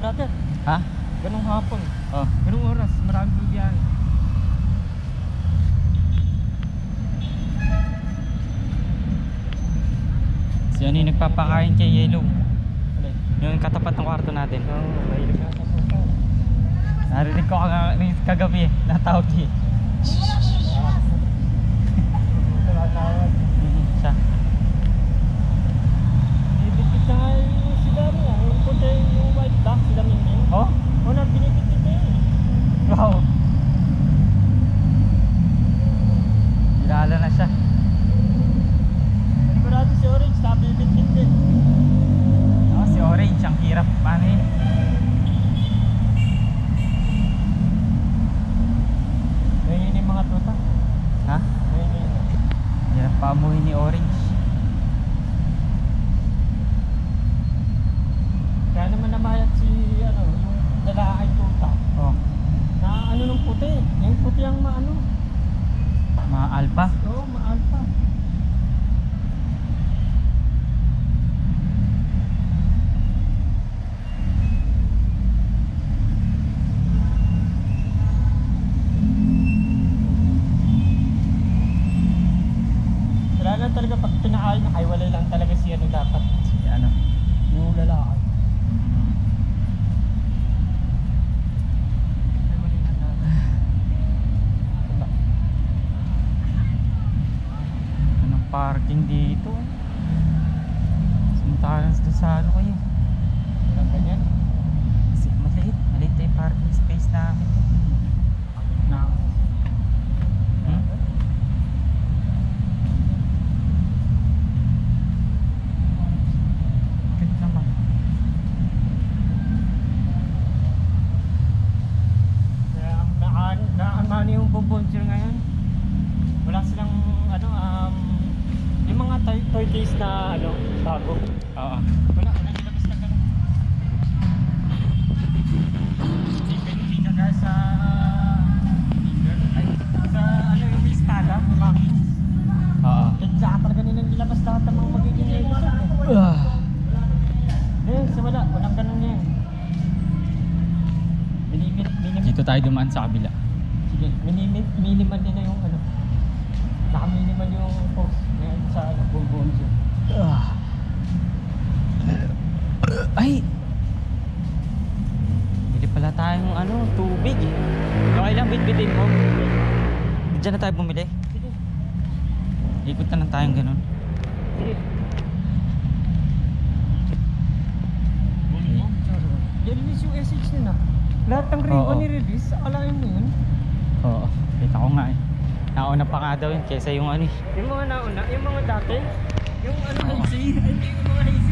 brother. Ha? Ganong hapon. Oh. Ganong oras. Maraming bibiyahe. Si ano yung nagpapakain kay Yellow? Alay. Yung katapat ng kwarto natin. Oo, mahilig na sa puto. Narinig ko kagabi eh. Natawag eh. Tumatawag. Siya. Binibigit na nga yung sila niya. Yung puti, yung white black, sila Mingming. Oh? O na, binibigit na yun. Wow. Kilala na siya. Sigurado si Orange, nabibigit din. Oh, si Orange, ang hirap. Paano yun? Ngayon yung mga tuta. Ha? Ngayon yung Hirap paamuhin ni Orange. kaya naman namayat si, ano, yung lalaki tuta. Oh. Na ano nung puti. Yung puti ang maano. Mga alpha. Oo, maalpa. Wala lang talaga pag pinakain, nakaiwalay lang talaga si ano dapat. Si ano? Yung lalaki. Nakaiwalay lang dapat. Diba? Anong parking dito? Samantalang doon sa ano kayo? Walang ganyan. Kasi maliit. Maliit na yung parking space namin. Na. Hmm? Ganda naman. Kaya naamani yung bubonsir ngayon. Wala silang ano yung mga toy case na ano bago. Oo. Wala nilabas na ganun. Hindi ka guys sa ay sa ano yung may espada, Rocky. Oo. Kaya talaga nilang nilabas lahat ng mga magiging episode. So walang ganun yan. Minimit. Dito tayo dumaan sa kabila. Sige, minimal nila yung ano. Naka-minimal yung post ngayon sa ano, buong siya. Ay! Bili pala tayong ano, tubig eh. Okay lang, bitbitin mo. Diyan na tayo bumili. Sige, Ikot na lang tayong ganun. sige. I-release yung SH nila. Lahat ng ribbon Oo. ni-release, alayin mo yun. Oo, kita ko nga eh. Nauna pa nga daw yun kaysa yung ano eh. Yung mga nauna, yung mga dati, yung ano, Oo. AC, hindi yung mga AC.